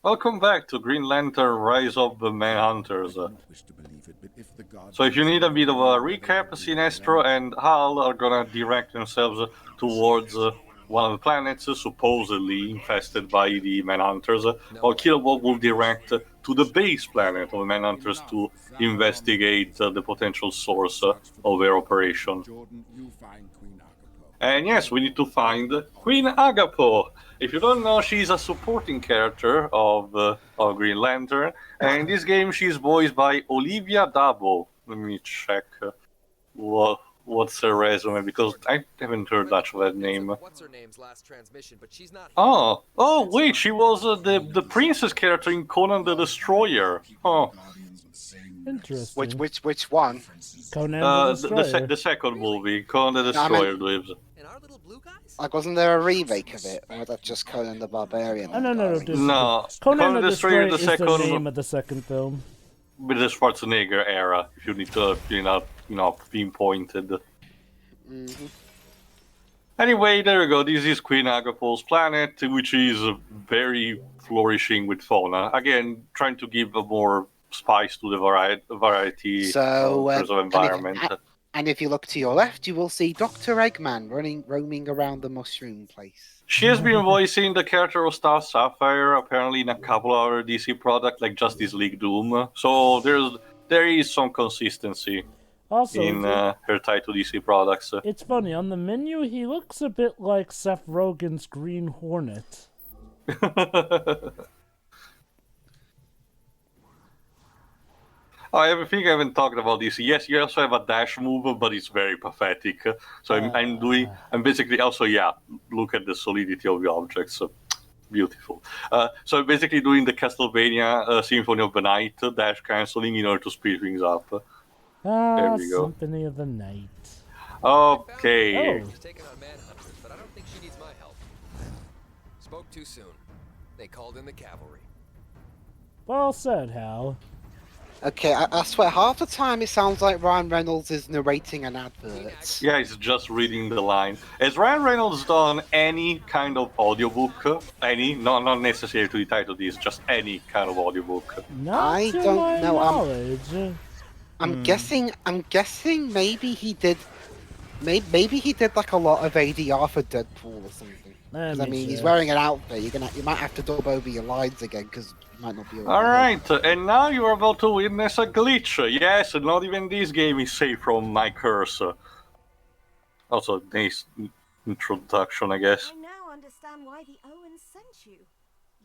Welcome back to Green Lantern Rise of the Manhunters. So if you need a bit of a recap, Sinestro and Hal are gonna direct themselves towards one of the planets supposedly infested by the Manhunters, while Killbob will direct to the base planet of the Manhunters to investigate the potential source of their operation. And yes, we need to find Queen Aga'po. If you don't know, she's a supporting character of Green Lantern, and in this game she's voiced by Olivia Dabo. Let me check what's her resume, because I haven't heard much of that name. What's her name's last transmission, but she's not. Oh, wait, she was the princess character in Conan the Destroyer. Oh, Interesting. Which one? Conan the Destroyer. the second movie, Conan the Destroyer lives. And our little blue guys? Like, wasn't there a remake of it, or was that just Conan the Barbarian? Oh, no. No, Conan the Destroyer, Destroyer is the name of the second film. With the Schwarzenegger era, if you need to, pinpointed. Mm-hmm. Anyway, there we go. This is Queen Aga'po's planet, which is very flourishing with fauna. Again, trying to give a more spice to the variety So, in terms of environment. And if you look to your left, you will see Dr. Eggman roaming around the mushroom place. She has been voicing the character of Star Sapphire, apparently in a couple of other DC products, like Justice League Doom. So there is some consistency Also, in her tie to DC products. It's funny, on the menu he looks a bit like Seth Rogen's Green Hornet. I think I haven't talked about this. Yes, you also have a dash move, but it's very pathetic. So I'm basically also, look at the solidity of the objects. Beautiful. So I'm basically doing the Castlevania Symphony of the Night dash cancelling in order to speed things up. There we go. Symphony of the Night. Okay. She's taking on Manhunters, but I don't think she needs my help. Spoke too soon. They called in the cavalry. Well said, Hal. Okay, I swear, half the time it sounds like Ryan Reynolds is narrating an advert. Yeah, he's just reading the line. Has Ryan Reynolds done any kind of audiobook? Any? Not necessarily to the title, this, just any kind of audiobook. Not to don't my know, knowledge. I'm guessing maybe he did. Maybe he did like a lot of ADR for Deadpool or something. 'Cause, I mean, he's wearing an outfit. You might have to dub over your lines again because you might not be able to. Alright, and now you're about to witness a glitch. Yes, not even this game is safe from my curse. Also, nice introduction, I guess. I now understand why the Owens sent you.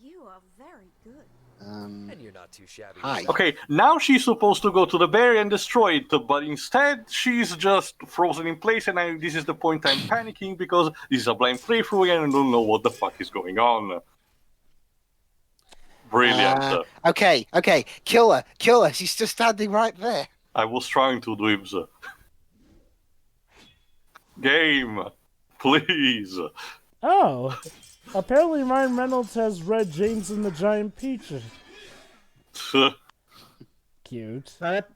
You are very good. And you're not too shabby. Hi. yourself. Okay, now she's supposed to go to the barrier and destroy it, but instead she's just frozen in place, and this is the point I'm panicking because this is a blind playthrough and I don't know what the fuck is going on. Brilliant. Okay, kill her. She's just standing right there. I was trying to dibs. Game, please. Oh, apparently Ryan Reynolds has read James and the Giant Peach. Cute. That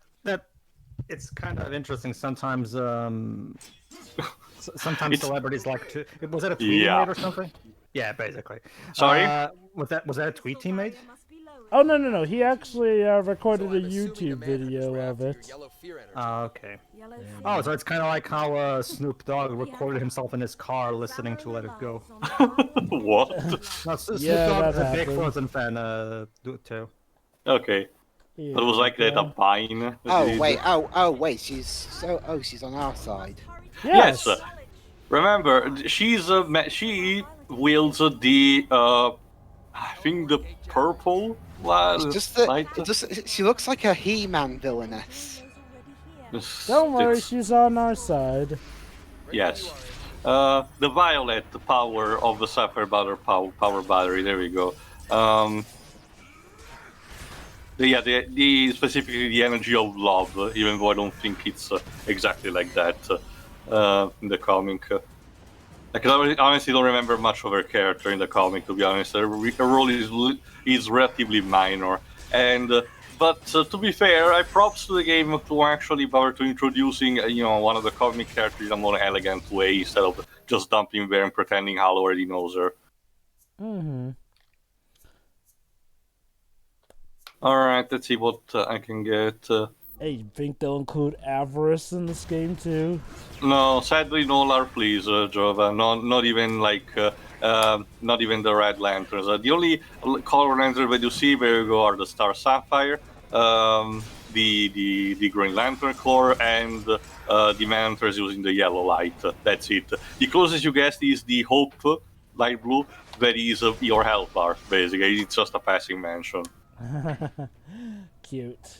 it's kind of interesting. Sometimes sometimes celebrities like to. Was that a tweet he made or something? Yeah, basically. Sorry? Was that a tweet he made? Oh, no. He actually recorded a YouTube video of it. Okay. Oh, so it's kind of like how Snoop Dogg recorded himself in his car listening to Let It Go. What? No, Snoop Yeah, Dogg's a that big happened. Frozen fan, too. Okay. Yeah, It was like that a Vine. Wait. She's on our side. Yes. Remember, she wields the I think the purple light. She looks like a He-Man villainess. Don't worry, she's on our side. Yes. The violet power of the Sapphire power battery. There we go. The specifically the energy of love. Even though I don't think it's exactly like that in the comic. I honestly don't remember much of her character in the comic, to be honest. Her role is relatively minor, but to be fair, I props to the game to actually bother to introducing one of the comic characters in a more elegant way instead of just dumping there and pretending Hal already knows her. Mm-hmm. Alright, let's see what I can get. Hey, you think they'll include avarice in this game too? No, sadly, no LAR, please, Jova. No, not even like, not even the red lanterns. The only color lantern that you see, there you go, are the Star Sapphire, the Green Lantern Corps, and the Manhunters using the yellow light. That's it. The closest you get is the Hope light blue. That is your health bar, basically. It's just a passing mention. Cute.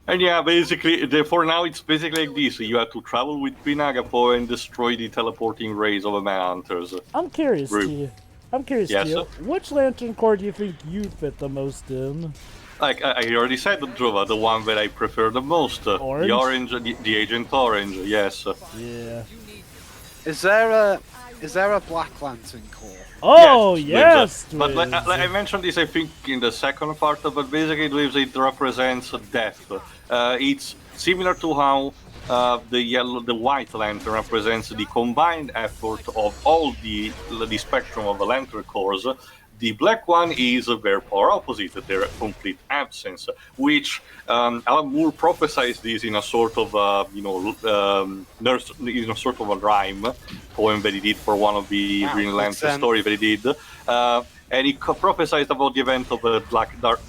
And yeah, basically, for now, it's basically like this. You have to travel with Queen Aga'po and destroy the teleporting rays of the Manhunters. I'm curious, T. I'm curious, yes, T. Which Lantern Corps do you think you fit the most in? Like I already said, Drova, the one that I prefer the most. Orange? The orange, the Agent Orange, yes. Yeah. Is there a Black Lantern Corps? Oh, yes! But like I mentioned this, I think, in the second part, but basically, it represents death. It's similar to how the white lantern represents the combined effort of all the spectrum of the lantern corps. The black one is their polar opposite, their complete absence, which Alan Moore prophesied this in a sort of, in a sort of a rhyme poem that he did for one of the Green Lantern story that he did. And he prophesied about the event of the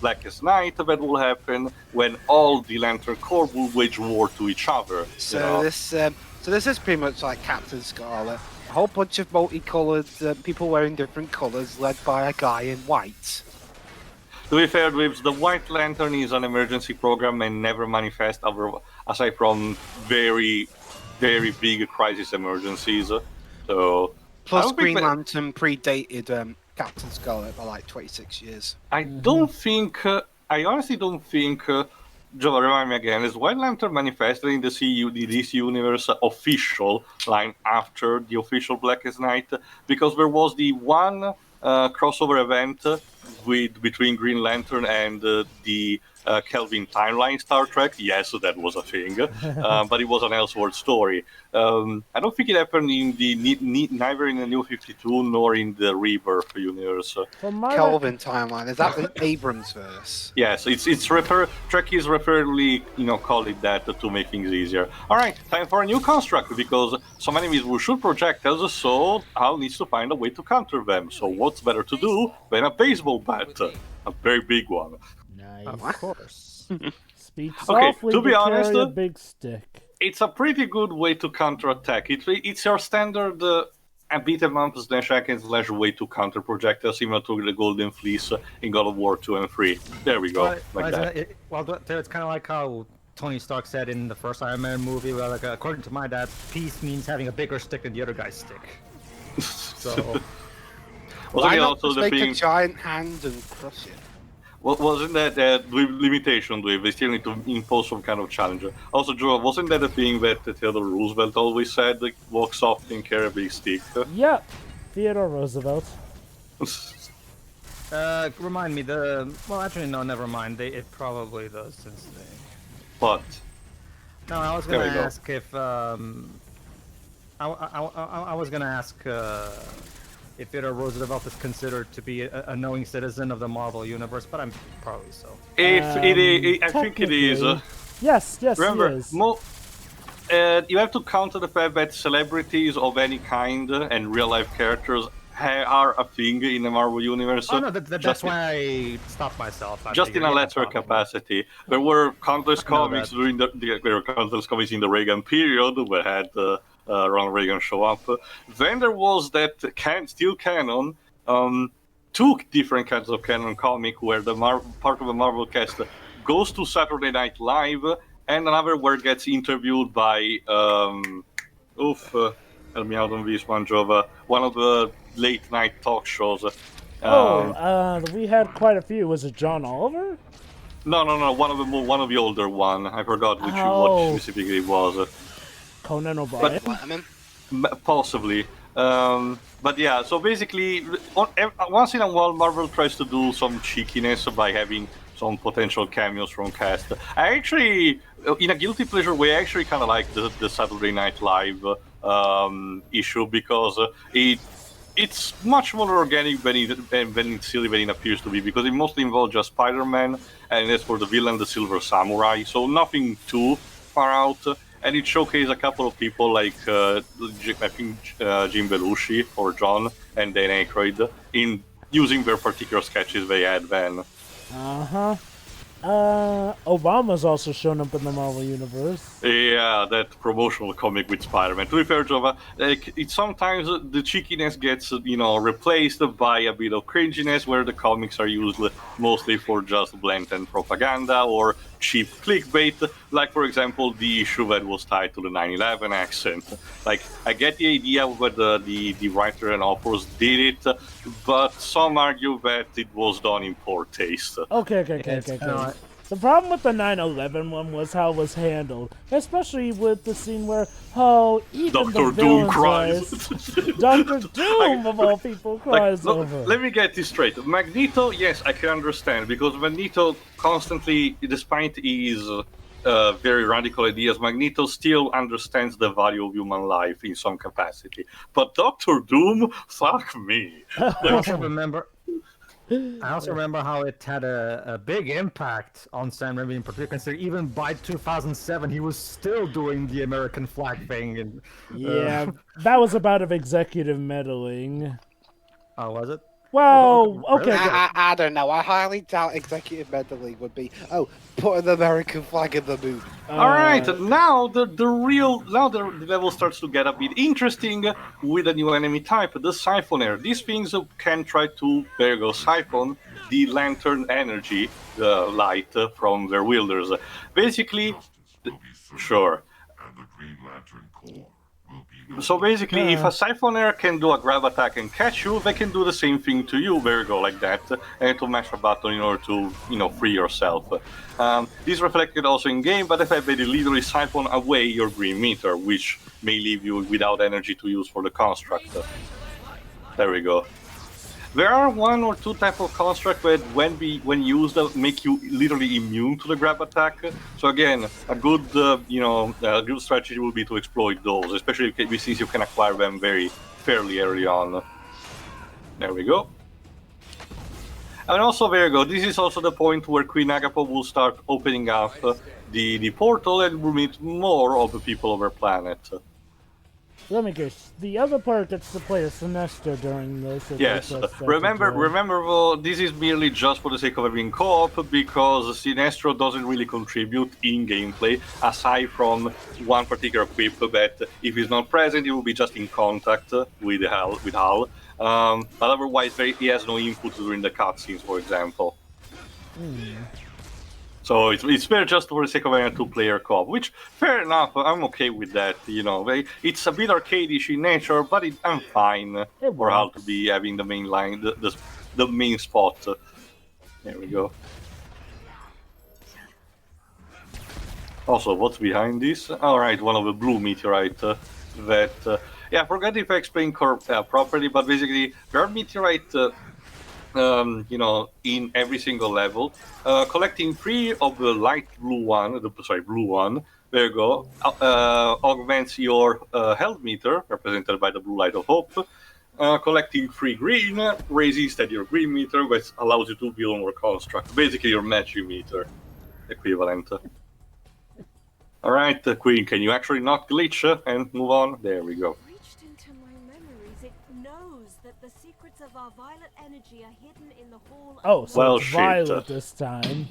Blackest Night that will happen when all the Lantern Corps will wage war to each other. So this is pretty much like Captain Scarlet. A whole bunch of multicolored people wearing different colors, led by a guy in white. To be fair, the White Lantern is an emergency program and never manifests aside from very, very big crisis emergencies. So plus, Green Lantern predated Captain Scarlet by like 26 years. I don't think. I honestly don't think. Joe, remind me again. Is White Lantern manifested in the DC universe official line after the official Blackest Night? Because there was the one crossover event between Green Lantern and the Kelvin timeline Star Trek. Yes, that was a thing, but it was an Elseworld story. I don't think it happened in neither in the New 52 nor in the Rebirth universe. Kelvin timeline, is that the Abrams verse? Yes, Trek is referredly, call it that to make things easier. All right, time for a new construct because some enemies should projectiles, so Hal needs to find a way to counter them. So what's better to do than a baseball bat, a very big one. Nice. Of course. Speak softly, to be honest, carry a big stick. It's a pretty good way to counterattack. It's your standard beat 'em up / hack and slash way to counter projectiles, similar to the Golden Fleece in God of War 2 and 3. There we go, that. It's kind of like how Tony Stark said in the first Iron Man movie, where, like, according to my dad, peace means having a bigger stick than the other guy's stick. So, why not just make a giant hand and crush it? Well, wasn't that limitation, Dave? They still need to impose some kind of challenge. Also, Joe, wasn't that a thing that Theodore Roosevelt always said, like, walk softly and carry a big stick? Yeah, Theodore Roosevelt. Remind me, well, actually, no, never mind. It probably does, since they... What? No, I was gonna ask if, I was gonna ask, if Theodore Roosevelt is considered to be a knowing citizen of the Marvel Universe, but I'm probably so. I think it is. Yes, remember, he is. You have to counter the fact that celebrities of any kind and real-life characters are a thing in the Marvel Universe. Oh no, that's why I stopped myself. Just in a lesser capacity. There were countless comics there were countless comics in the Reagan period where had Ronald Reagan show up. Then there was that still canon, two different kinds of canon comic where the part of the Marvel cast goes to Saturday Night Live, and another where it gets interviewed by help me out on this one, Jova. One of the late night talk shows. We had quite a few. Was it John Oliver? No. One of the older one. I forgot what specifically it was. Conan O'Brien? Possibly. But yeah, so basically, once in a while, Marvel tries to do some cheekiness by having some potential cameos from cast. I actually, in a guilty pleasure way, I actually kind of like the Saturday Night Live issue because it's much more organic than it's silly than it appears to be, because it mostly involves just Spider-Man, and as for the villain, the Silver Samurai, so nothing too far out. And it showcased a couple of people like, I think, Jim Belushi or John, and Dan Aykroyd, in using their particular sketches they had then. Uh-huh. Obama's also shown up in the Marvel Universe. Yeah, that promotional comic with Spider-Man. To be fair, Jova, like, sometimes the cheekiness gets, replaced by a bit of cringiness, where the comics are used mostly for just blatant propaganda or cheap clickbait. Like, for example, the issue that was tied to the 9/11 accent. Like, I get the idea whether the writer and authors did it, but some argue that it was done in poor taste. Okay. The problem with the 9/11 one was how it was handled, especially with the scene where, even Dr. the Doom villain cries. Dr. Doom, of all people, cries look, over. let me get this straight. Magneto, yes, I can understand, because Magneto constantly, despite his very radical ideas, Magneto still understands the value of human life in some capacity. But Dr. Doom, fuck me. I also remember how it had a big impact on Sam Raimi in particular, considering even by 2007 he was still doing the American flag thing. And yeah, that was about of executive meddling. Oh, was it? Well, okay. I don't know. I highly doubt executive meddling would be, put an American flag in the movie. Alright, now the level starts to get a bit interesting with a new enemy type, the Siphoner. These things can try to, siphon the lantern energy, the light from their wielders. Basically, sure. And the Green Lantern Corps. So basically, if a Siphoner can do a grab attack and catch you, they can do the same thing to you, like that, and to mash a button in order to, free yourself. This is reflected also in game, but the fact that they literally siphon away your green meter, which may leave you without energy to use for the construct. There we go. There are one or two type of construct that, when used, make you literally immune to the grab attack. So again, a good, good strategy will be to exploit those, especially since you can acquire them fairly early on. There we go. And also, there you go. This is also the point where Queen Aga'po will start opening up the portal, and will meet more of the people of her planet. Let me guess. The other part gets to play a Sinestro during this. Yes. Remember though, this is merely just for the sake of having co-op, because Sinestro doesn't really contribute in gameplay, aside from one particular quip that, if he's not present, he will be just in contact with Hal. But otherwise, he has no input during the cutscenes, for example. So it's fair just for the sake of having a two-player co-op, which, fair enough, I'm okay with that, It's a bit arcade-ish in nature, but I'm fine for Hal to be having the main line, the main spot. There we go. Also, what's behind this? Alright, one of the blue meteorite that... I forgot if I explained corp properly, but basically, there are meteorite... in every single level, collecting 3 of the light blue one, blue one, there you go, augments your health meter, represented by the blue light of hope. Collecting 3 green raises instead your green meter, which allows you to build more construct. Basically your magic meter equivalent. Alright, Queen, can you actually not glitch and move on? There we go. The secrets of our violet energy are hidden in the hall. Oh, so well, it's violet this time.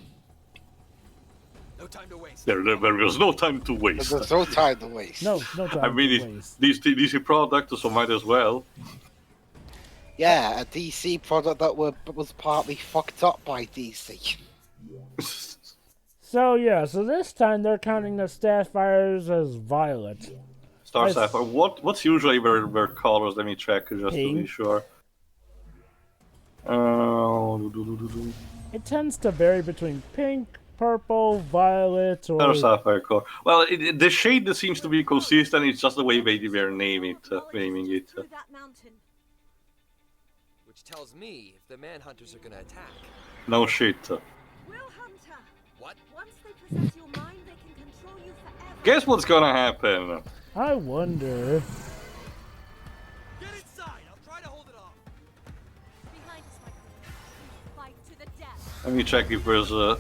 No time to waste. There was no time to waste. There's no time to waste. No time to waste. It's DC product, so might as well. Yeah, a DC product that was partly fucked up by DC. So this time they're counting the Sapphires as violet. Star Sapphire. What's usually their colors? Let me check just pink. To be sure. It tends to vary between pink, purple, violet, or... Star Sapphire color. Well, the shade that seems to be consistent. It's just the way they're naming it. Which tells me if the Manhunters are gonna attack. No shit. What? Once they possess your mind, they can control you forever. Guess what's gonna happen? I wonder. Get inside. I'll try to hold it Let me check if there's a.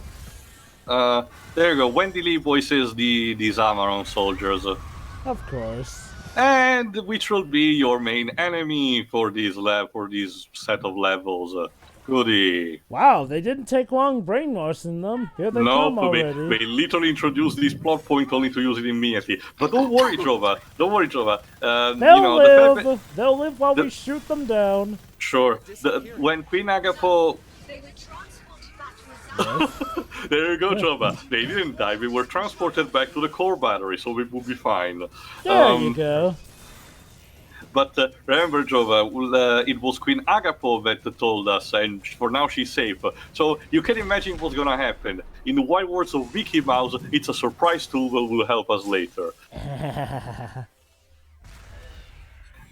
There you go. Wendy Lee voices the Zamaron soldiers. Of course. And which will be your main enemy for this set of levels. Goody. Wow, they didn't take long brainwashing them. Here they come already. They literally introduced this plot point only to use it immediately. But don't worry, Jova. Don't worry, Jova. They'll live. They'll live while we shoot them down. Sure. When Queen Aga'po... There you go, Jova. They didn't die. We were transported back to the core battery, so we will be fine. There you go. But remember, Jova, it was Queen Aga'po that told us, and for now she's safe. So you can imagine what's gonna happen. In the wild words of Mickey Mouse, it's a surprise tool that will help us later.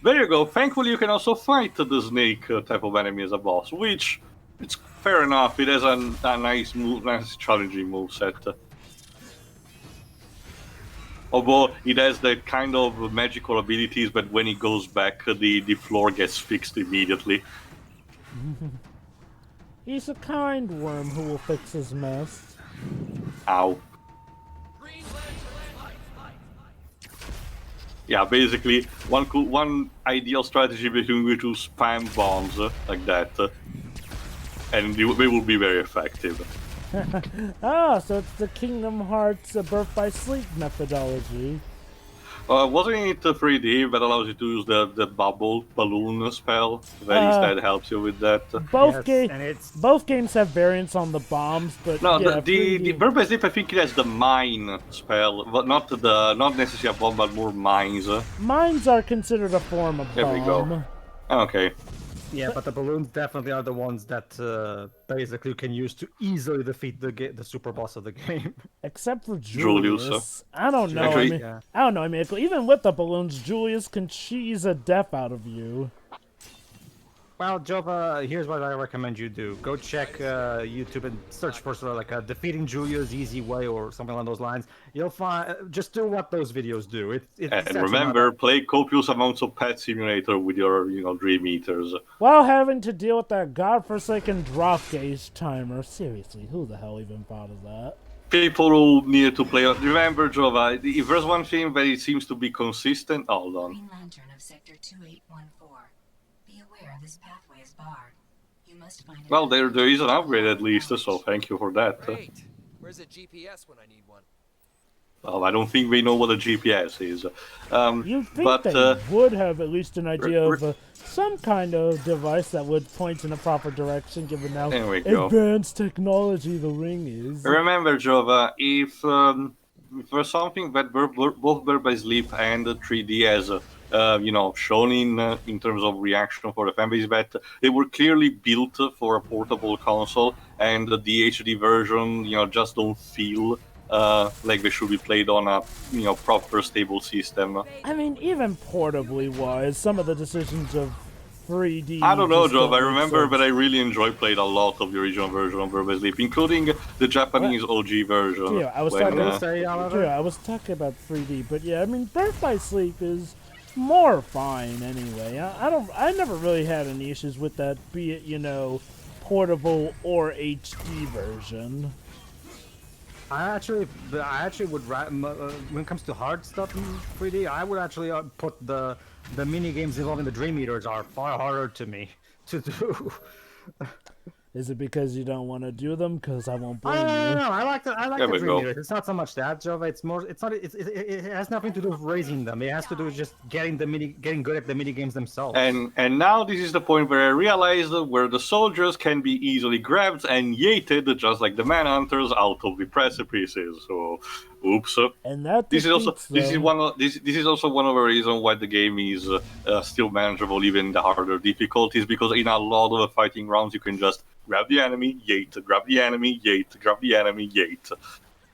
There you go. Thankfully, you can also fight the snake type of enemy as a boss, which it's fair enough. It has a nice, challenging moveset. Although it has that kind of magical abilities, but when it goes back, the floor gets fixed immediately. He's a kind worm who will fix his mess. Ow. Yeah, basically, one ideal strategy between we to spam bombs like that, and they will be very effective. So it's the Kingdom Hearts Birth by Sleep methodology. Wasn't it 3D that allows you to use the balloon spell? That instead helps you with that. Both games have variants on the bombs, but no, yeah, the Birth by Sleep I think it has the mine spell, but not necessarily a bomb, but more mines. Mines are considered a form of bomb. There we go. Okay. Yeah, but the balloons definitely are the ones that basically you can use to easily defeat the super boss of the game. Except for Julius. I don't know. Actually, I don't know. I mean, even with the balloons, Julius can cheese a death out of you. Well, Jova, here's what I recommend you do. Go check YouTube and search for sort of like a defeating Julius easy way or something along those lines. You'll find just do what those videos do. And remember, play copious amounts of Pet Simulator with your Dream Eaters. While having to deal with that godforsaken drop gauge timer. Seriously, who the hell even thought of that? People who need to play. Remember, Jova, if there's one thing that it seems to be consistent. Hold on. Green Lantern of Sector 2814. Be aware this pathway is barred. You must find Well, there is an upgrade at least, so thank you for that. Great. Where's a GPS when I need one? Well, I don't think we know what a GPS is. You'd think they would have at least an idea of some kind of device that would point in a proper direction, given how advanced technology the ring is. Remember, Jova, if there's something that both Birth by Sleep and 3D has shown in terms of reaction for the fanbase, that they were clearly built for a portable console, and the HD version, just don't feel like they should be played on a proper stable system. I mean, even portably wise, some of the decisions of 3D. I don't know, Joe. I remember that I really enjoyed playing a lot of the original version of Birth by Sleep, including the Japanese OG version. Yeah, I was talking about 3D, but yeah, I mean, Birth by Sleep is more fine anyway. I never really had any issues with that, be it portable or HD version. I actually would when it comes to hard stuff in 3D, I would actually put the mini games involving the Dream Eaters are far harder to me to do. Is it because you don't want to do them? Because I won't blame you. No, I like the Dream Eaters. It's not so much that, Jova. It's more. It's not. It has nothing to do with raising them. It has to do with just getting good at the mini games themselves. And now this is the point where I realized where the soldiers can be easily grabbed and yeeted, just like the Manhunters, out of the precipices. So, oops. And that this is also one of the reasons why the game is still manageable even in the harder difficulties, because in a lot of the fighting rounds you can just grab the enemy, yeet, grab the enemy, yeet, grab the enemy, yeet.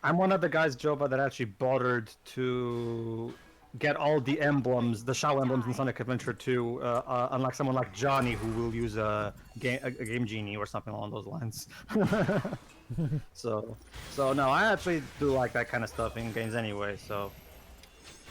I'm one of the guys, Joba, that actually bothered to get all the emblems, the Shao emblems in Sonic Adventure 2, unlike someone like Johnny, who will use a Game Genie or something along those lines. So no, I actually do like that kind of stuff in games anyway, so...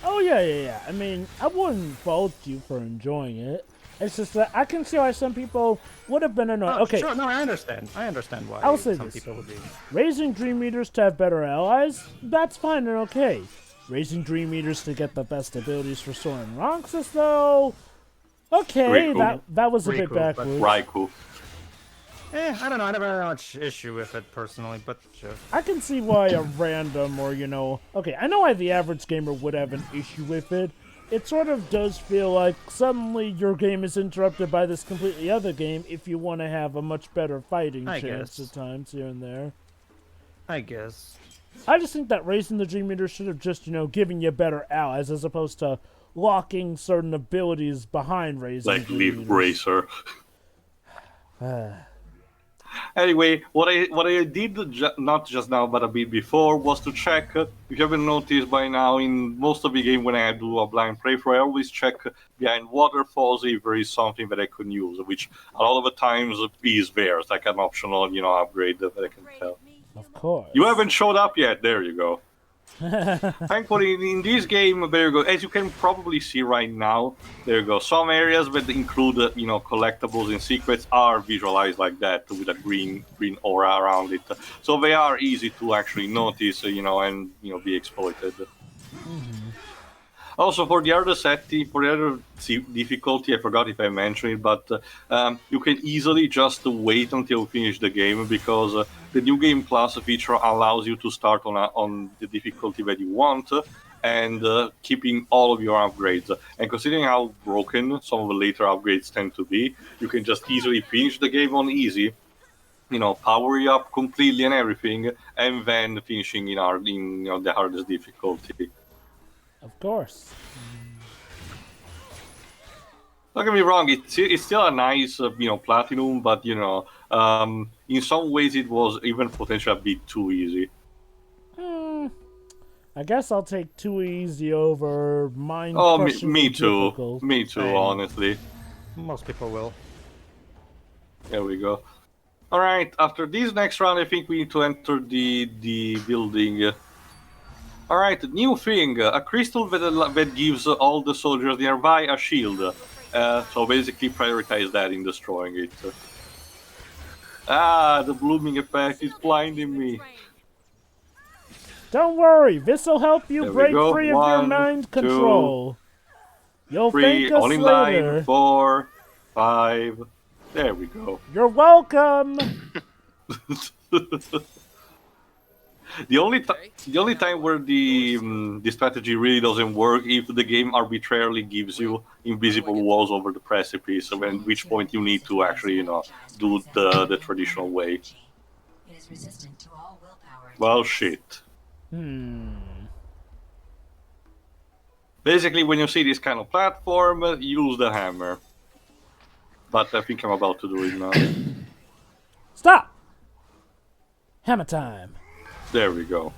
Oh, yeah. I mean, I wouldn't fault you for enjoying it. It's just that I can see why some people would have been annoyed. Oh, okay. Sure, no, I understand. I understand why I'll say some this. people would be. Raising Dream Eaters to have better allies, that's fine and okay. Raising Dream Eaters to get the best abilities for Soren Roxas, though, okay, Riku. that was a bit Riku, but backwards. Raikou. I don't know. I never had much issue with it personally, but sure. I can see why a random or, okay, I know why the average gamer would have an issue with it. It sort of does feel like suddenly your game is interrupted by this completely other game if you want to have a much better fighting chance at times here and there. I guess. I just think that raising the Dream Eater should have just, given you better allies as opposed to locking certain abilities behind raising Like Dream Leaf Eaters. Bracer. Anyway, what I did not just now but a bit before was to check. If you haven't noticed by now, in most of the game when I do a blind playthrough, I always check behind waterfalls if there is something that I can use, which a lot of the times is there. It's like an optional, upgrade that I can tell. Of course. You haven't showed up yet. There you go. Thankfully, in this game, there you go. As you can probably see right now, there you go. Some areas that include, collectibles and secrets are visualized like that with a green aura around it. So they are easy to actually notice, and be exploited. Mm-hmm. Also, for the other setting, for the other difficulty, I forgot if I mentioned it, but you can easily just wait until you finish the game because the New Game Plus feature allows you to start on the difficulty that you want and keeping all of your upgrades. And considering how broken some of the later upgrades tend to be, you can just easily finish the game on easy, power you up completely and everything, and then finishing in the hardest difficulty. Of course. Don't get me wrong, it's still a nice, platinum, but, in some ways it was even potentially a bit too easy. I guess I'll take too easy over mind. Oh, me too. Difficult. Me too, honestly. Most people will. There we go. Alright, after this next round, I think we need to enter the building. Alright, new thing, a crystal that gives all the soldiers nearby a shield. So basically prioritize that in destroying it. The blooming effect is blinding me. Don't worry, this'll help you There we break go. free of 1, your mind 2, control. You'll 3, thank us only later. 9, 4, 5. There we go. You're welcome. The only time where the strategy really doesn't work if the game arbitrarily gives you invisible walls over the precipice, at which point you need to actually do the traditional way. It is resistant to all willpower. Well, shit. Basically, when you see this kind of platform, use the hammer. But I think I'm about to do it now. Stop. Hammer time. There we go.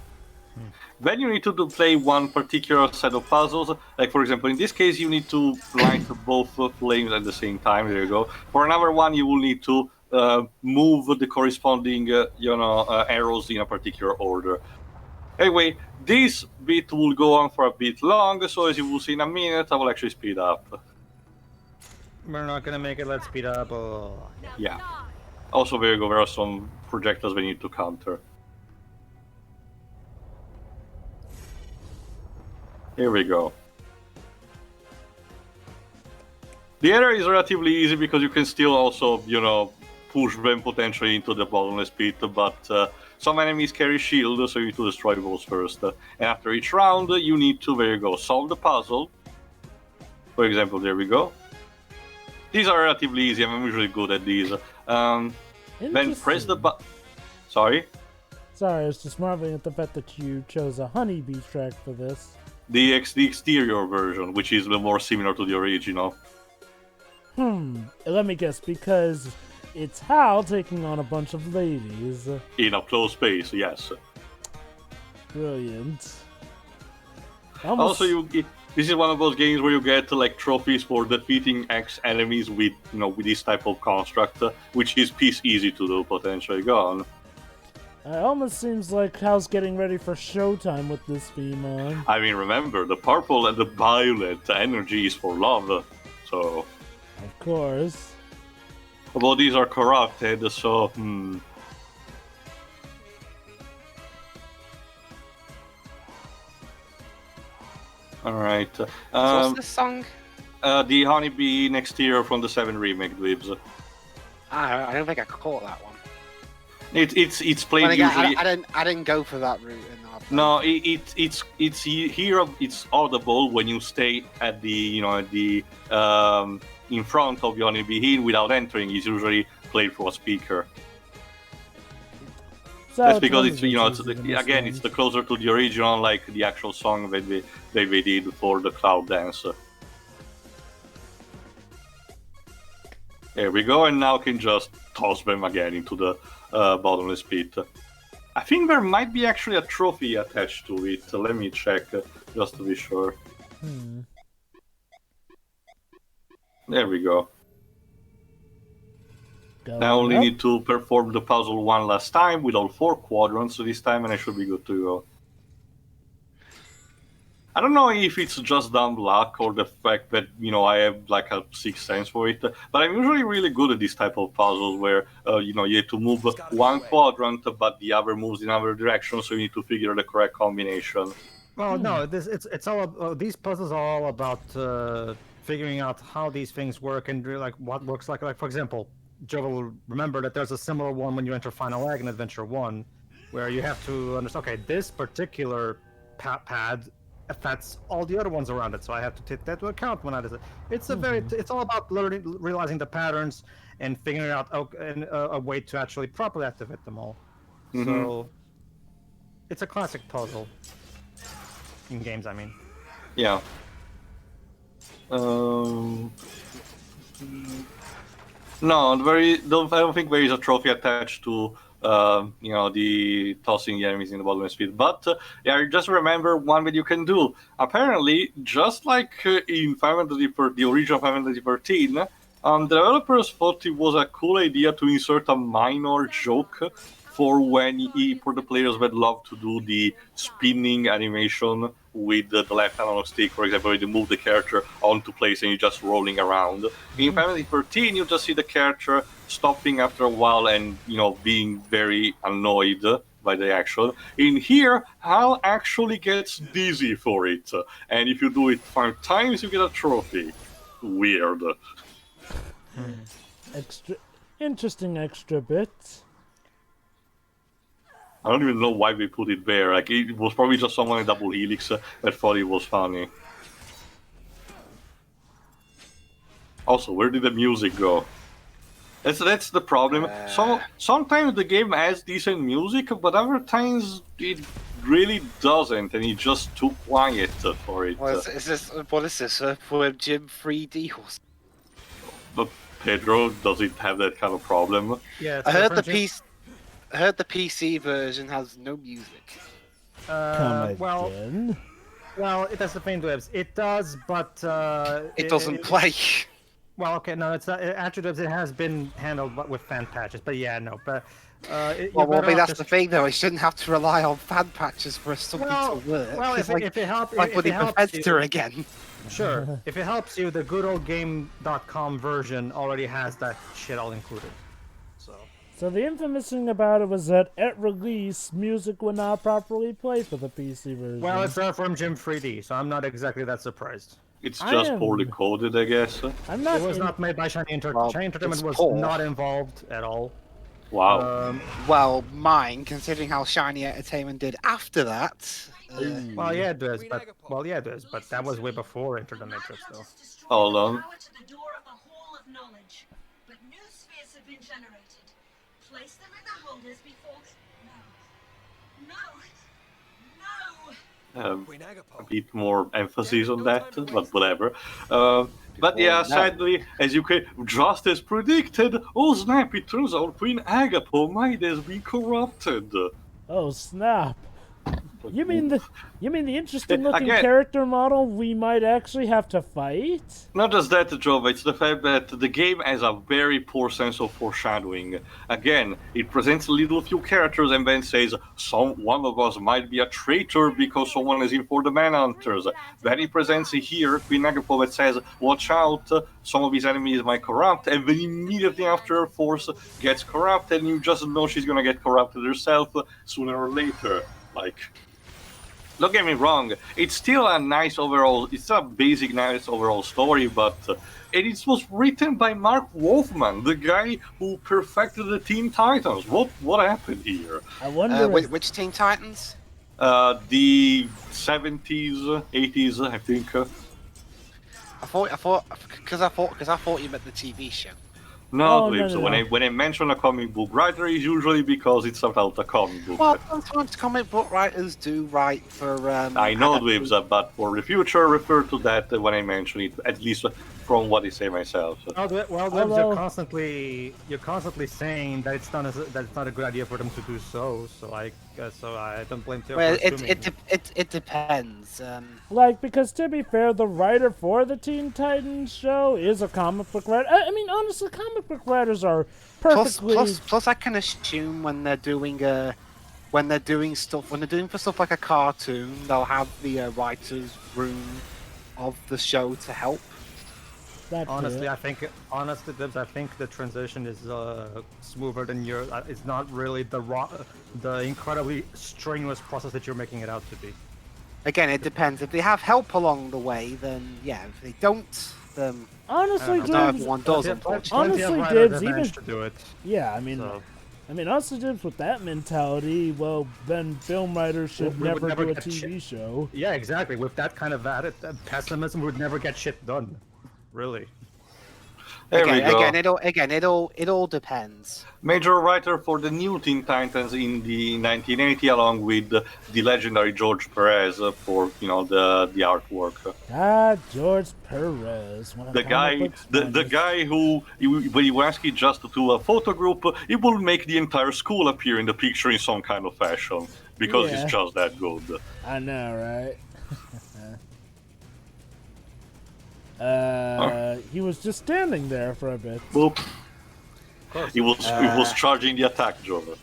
Then you need to play one particular set of puzzles. Like, for example, in this case, you need to light both flames at the same time. There you go. For another one, you will need to move the corresponding, arrows in a particular order. Anyway, this bit will go on for a bit long, so as you will see in a minute, I will actually speed up. We're not gonna make it. Let's speed up. Yeah. Also, there you go. There are some projectiles we need to counter. Here we go. The area is relatively easy because you can still also, push them potentially into the bottomless pit, but some enemies carry shield, so you need to destroy those first. And after each round, you need to, there you go, solve the puzzle. For example, there we go. These are relatively easy, I'm usually good at these. Then press the button. Sorry? Sorry, I was just marveling at the fact that you chose a honeybee track for this. The exterior version, which is a little more similar to the original. Let me guess, because it's Hal taking on a bunch of ladies. In a closed space, yes. Brilliant. Also, this is one of those games where you get trophies for defeating X enemies with with this type of construct, which is piece easy to do potentially. Go on. It almost seems like Hal's getting ready for showtime with this theme on. I mean, remember, the purple and the violet energy is for love, so... Of course. Well, these are corrupted, so All right. So what's this song? The Honeybee Next Year from the 7 remake, Dweebs. I don't think I caught that one. It's played Then again, usually. I didn't go for that route in our plan. No, it's here. It's audible when you stay at the in front of the Honeybee Inn without entering. It's usually played through a speaker. So That's because it's it's the closer to the original, like the actual song that they did for the Cloud Dance. There we go, and now can just toss them again into the bottomless pit. I think there might be actually a trophy attached to it. Let me check just to be sure. There we go. I only need to perform the puzzle one last time with all 4 quadrants this time, and I should be good to go. I don't know if it's just dumb luck or the fact that, I have like a 6th sense for it, but I'm usually really good at this type of puzzles where, you have to move one quadrant, but the other moves in other direction, so you need to figure the correct combination. Well, no, it's all these puzzles are all about figuring out how these things work and like what works. Like for example, Joe will remember that there's a similar one when you enter Final Egg in Adventure 1, where you have to understand, okay, this particular pad affects all the other ones around it, so I have to take that into account when I do it. It's all about realizing the patterns and figuring out a way to actually properly activate them all. So it's a classic puzzle in games, I mean. Yeah. No, I don't think there is a trophy attached to the tossing the enemies in the bottomless pit. But I just remember one that you can do. Apparently, just like in the original Final Fantasy 13, the developers thought it was a cool idea to insert a minor joke for the players that love to do the spinning animation with the left analog stick, for example, when you move the character onto place and you're just rolling around. In Final Fantasy 13, you just see the character stopping after a while and, being very annoyed by the action. In here, Hal actually gets dizzy for it, and if you do it 5 times, you get a trophy. Weird. Interesting extra bit. I don't even know why they put it there. Like, it was probably just someone in Double Helix that thought it was funny. Also, where did the music go? That's the problem. Sometimes the game has decent music, but other times it really doesn't, and it's just too quiet for it. What is this? For Jim 3D or something? But Pedro, does it have that kind of problem? Yeah, I heard the PC version has no music. Well, that's the thing, Dwebs. It does, but it doesn't play. Well, okay, no, it's not. Actually, it has been handled with fan patches, but yeah, no, but. That's the thing, though. I shouldn't have to rely on fan patches for something to work. Well, if it helps, like with the competitor again. Sure, if it helps you, the good old game.com version already has that shit all included. So the infamous thing about it was that at release, music would not properly play for the PC version. Well, it's from Jim 3D, so I'm not exactly that surprised. It's just poorly coded, I guess. It was not made by Shiny Entertainment. Shiny Entertainment was not involved at all. Wow. Well, mine, considering how Shiny Entertainment did after that. Well, yeah, it does, but that was way before Enter the Matrix, though. Hold on. Place them in the holders before. No. Queen Aga'po. A bit more emphasis on that, but whatever. But yeah, sadly, as you can, just as predicted, oh snap, it turns out Queen Aga'po might have been corrupted. Oh snap. You mean the interesting looking Again, character model we might actually have to fight? not just that, Joe, it's the fact that the game has a very poor sense of foreshadowing. Again, it presents little few characters and then says, one of us might be a traitor because someone is in for the Manhunters. Then it presents here Queen Aga'po that says, watch out, some of his enemies might corrupt, and then immediately after her force gets corrupted, and you just know she's gonna get corrupted herself sooner or later. Like, don't get me wrong, it's still a nice overall, it's a basic nice overall story, but it was written by Mark Wolfman, the guy who perfected the Teen Titans. What happened here? I wonder which Teen Titans? The 70s, 80s, I think. I thought you meant the TV show. No, when I mention a comic book writer, it's usually because it's about a comic book. Well, sometimes comic book writers do write for. I know, Dweebs, but for the future, refer to that when I mention it, at least from what I say myself. So. Well, Dweebs, you're constantly saying that it's not a good idea for them to do so. So I don't blame Theo. Well, it depends. Like, because to be fair, the writer for the Teen Titans show is a comic book writer. I mean, honestly, comic book writers are perfectly. Plus, I can assume when they're doing for stuff like a cartoon, they'll have the writers' room of the show to help. Honestly, Dibs, I think the transition is smoother than it's not really the incredibly strenuous process that you're making it out to be. Again, it depends. If they have help along the way, then yeah. If they don't, then honestly, Dibs, everyone does. Honestly, Dibs, even to do it. Yeah, I mean, honestly, Dibs, with that mentality, well, then film writers should never do a TV show. Yeah, exactly. With that kind of pessimism, we would never get shit done. Really. It all depends. Major writer for the new Teen Titans in the 1980, along with the legendary George Perez for the artwork. George Perez. The guy who, when you ask it just to do a photo group, it will make the entire school appear in the picture in some kind of fashion because it's just that good. I know, right? He was just standing there for a bit. Boop. He was charging the attack, Joe.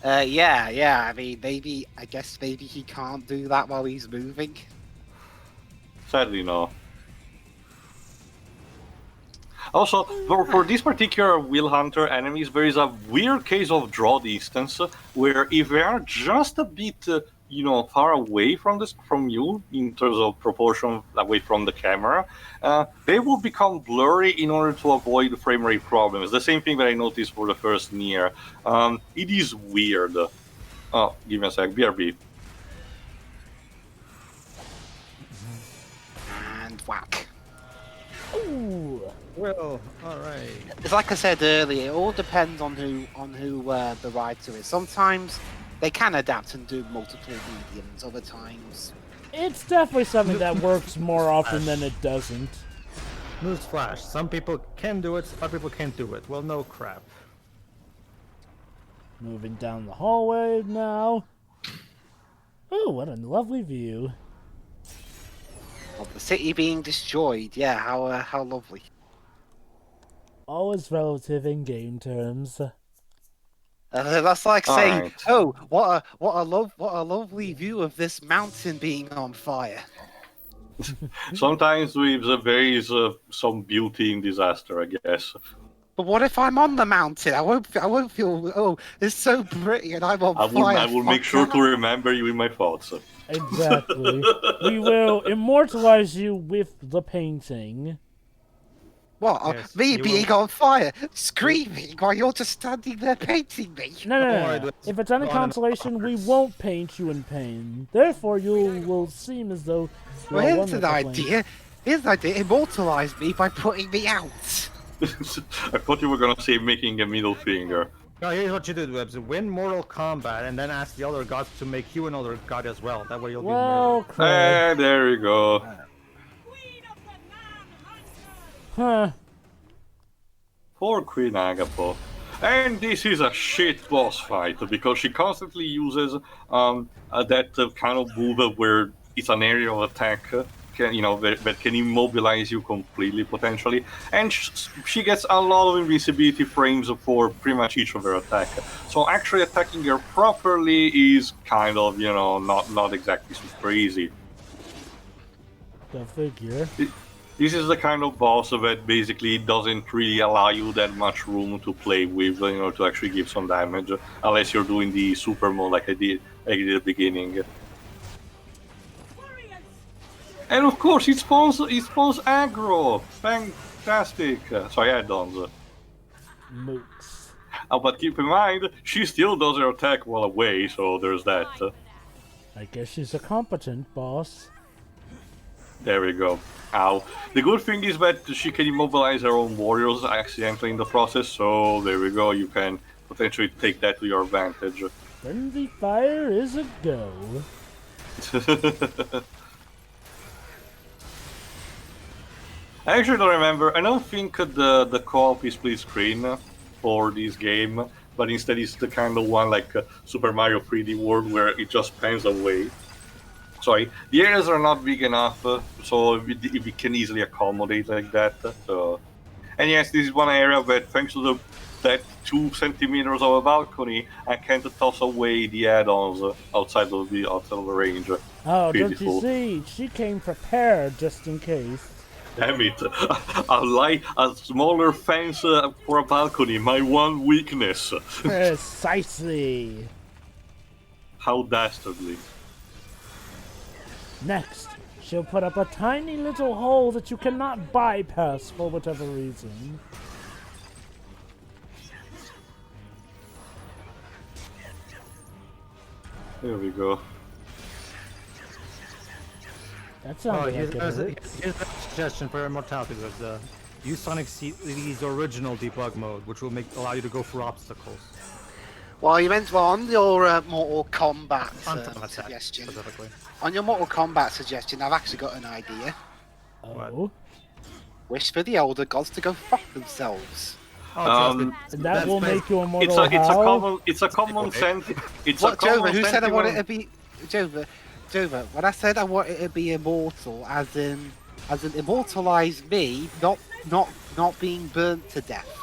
Yeah. I mean, I guess maybe he can't do that while he's moving. Sadly, no. Also, for this particular Will Hunter enemies, there is a weird case of draw distance where if they are just a bit, far away from you in terms of proportion away from the camera, they will become blurry in order to avoid frame rate problems. The same thing that I noticed for the first Nier. It is weird. Oh, give me a sec. BRB. And whack. Ooh. Well, all right. It's like I said earlier. It all depends on who the writer is. Sometimes they can adapt and do multiple mediums. Other times, it's definitely something that works more often than it doesn't. Newsflash: some people can do it, other people can't do it. Well, no crap. Moving down the hallway now. Oh, what a lovely view. Of the city being destroyed. Yeah, how lovely. Always relative in game terms. That's like saying, right. "Oh, what a lovely view of this mountain being on fire." Sometimes there is some beauty in disaster, I guess. But what if I'm on the mountain? I won't feel. Oh, it's so pretty, and I'm on fire. I will make sure to remember you in my thoughts. Exactly. We will immortalize you with the painting. What? Yes, me being on fire, screaming while you're just standing there painting me? No. If it's any consolation, we won't paint you in pain. Therefore, you will seem as though. Well, here's an idea. Immortalize me by putting me out. I thought you were gonna say making a middle finger. No, here's what you do, Webs. Win Mortal Kombat, and then ask the other gods to make you another god as well. That way you'll be murdered. There you go. Huh. Poor Queen Aga'po. And this is a shit boss fight because she constantly uses that kind of move where it's an area of attack, that can immobilize you completely potentially, and she gets a lot of invincibility frames for pretty much each of her attack. So actually attacking her properly is kind of not exactly super easy. The figure. This is the kind of boss that basically doesn't really allow you that much room to play with, to actually give some damage, unless you're doing the super mode like I did at the beginning. And of course, it spawns aggro. Fantastic. Sorry, add-ons. Mooks. But keep in mind, she still does her attack while away, so there's that. I guess she's a competent boss. There we go. Ow. The good thing is that she can immobilize her own warriors accidentally in the process, so there we go, you can potentially take that to your advantage. Friendly fire is a go. I actually don't remember, I don't think the co-op is split screen for this game, but instead it's the kind of one like Super Mario 3D World where it just pans away. Sorry, the areas are not big enough, so we can easily accommodate like that. And yes, this is one area that, thanks to that 2 centimeters of a balcony, I can't toss away the add-ons outside of the range. Oh, Beautiful. don't you see? She came prepared just in case. Damn it! A smaller fence for a balcony, my one weakness. Precisely. How dastardly. Next, she'll put up a tiny little hole that you cannot bypass for whatever reason. There we go. That sounds like it here's hurts. a suggestion for immortality. There's use Sonic C's original debug mode, which will allow you to go through obstacles. Well, you meant on your Mortal Kombat Attack, suggestion. specifically. On your Mortal Kombat suggestion, I've actually got an idea. Oh. Wish for the elder gods to go fuck themselves. And that will make you immortal. It's a common sense. It's What, a common Jova? Who said I wanted sentiment. to be Jova? When I said I wanted to be immortal, as in immortalize me, not being burnt to death.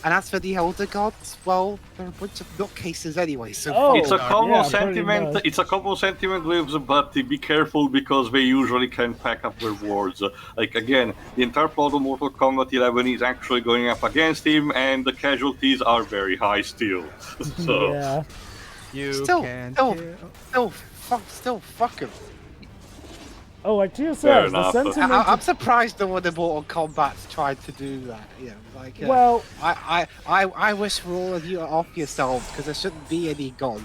And as for the elder gods, well, they're a bunch of nutcases anyway. So Oh, It's a common yeah, sentiment. pretty It's a common sentiment with, but be careful because they usually can pack up their words. Like again, the entire plot of Mortal Kombat 11 is actually going up against him, and the casualties are very high still. So Yeah. You Still, can still fuck him. Oh, like Gio Fair says, the enough. sentiment. I'm surprised no one in Mortal Kombat's tried to do that. Well, I wish for all of you off yourselves because there shouldn't be any gods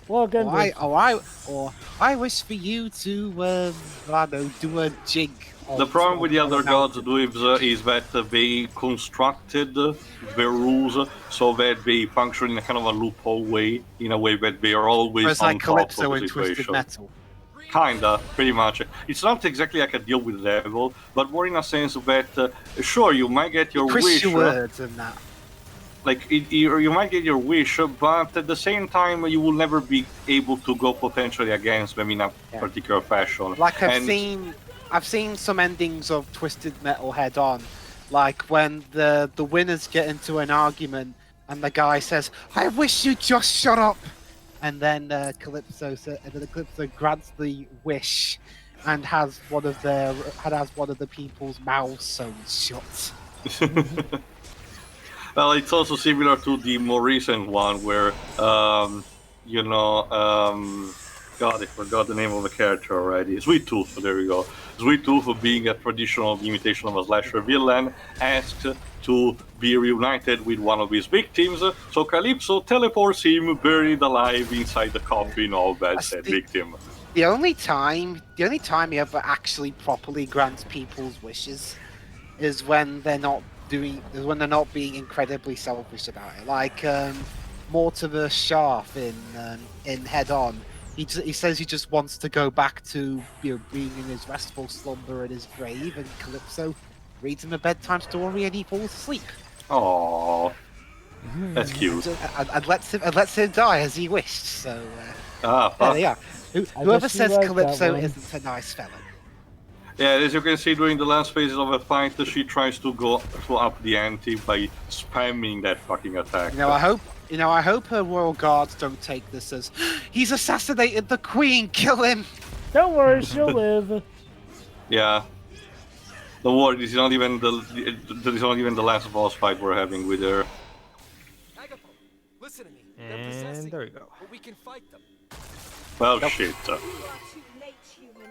well, again, I wish for you to I don't know, do a jig. the problem with the other gods is that they constructed their rules so that they function in a kind of a loophole way, in a way that they are always It's on like top of Calypso the in Twisted situation. Metal. Kinda, pretty much. It's not exactly like a deal with the devil, but more in a sense that, sure, you might get your Chris wish. words and that. You might get your wish, but at the same time, you will never be able to go potentially against them in a particular fashion. Like I've seen some endings of Twisted Metal head on, like when the winners get into an argument and the guy says, "I wish you'd just shut up." And then Calypso grants the wish and has one of the people's mouths sewn shut. Well, it's also similar to the more recent one where, God, I forgot the name of the character already. Sweet Tooth, there we go. Sweet Tooth, being a traditional imitation of a slasher villain, asked to be reunited with one of his victims, so Calypso teleports him buried alive inside the coffin of that said victim. The only time he ever actually properly grants people's wishes is when they're not being incredibly selfish about it. Like Mortimer Sharp in Head On. He says he just wants to go back to being in his restful slumber in his grave, and Calypso reads him a bedtime story and he falls asleep. Aww. That's cute. And lets him die as he wished. So Ah, there fuck. they are. I Whoever guess you says like that Calypso one. isn't a nice fellow. Yeah, as you can see, during the last phases of a fight, she tries to go up the ante by spamming that fucking attack. I hope her royal guards don't take this as he's assassinated the queen. Kill him. Don't worry, she'll live. Yeah. Don't worry, this is not even the last boss fight we're having with her. Aga'po, listen to me. They're And possessing, there you go. but we can fight them. Well, shit. You are too late, human.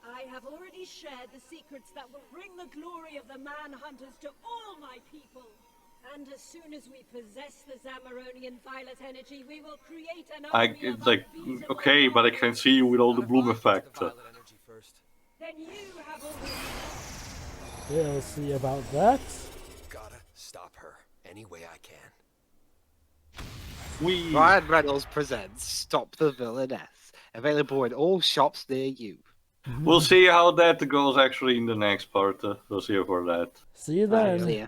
I have already shared the secrets that will bring the glory of the Manhunters to all my people. And as soon as we possess the Zamaronian violet energy, we will create an army It's of like, unbeatable okay, but I can see you with all the bloom effect. The violet energy first. Then you have already We'll see about that. Gotta stop her any way I can. Ryan Reynolds presents Stop the Villainess. Available in all shops near you. We'll see how that goes actually in the next part. We'll see you for that. See you then. See ya.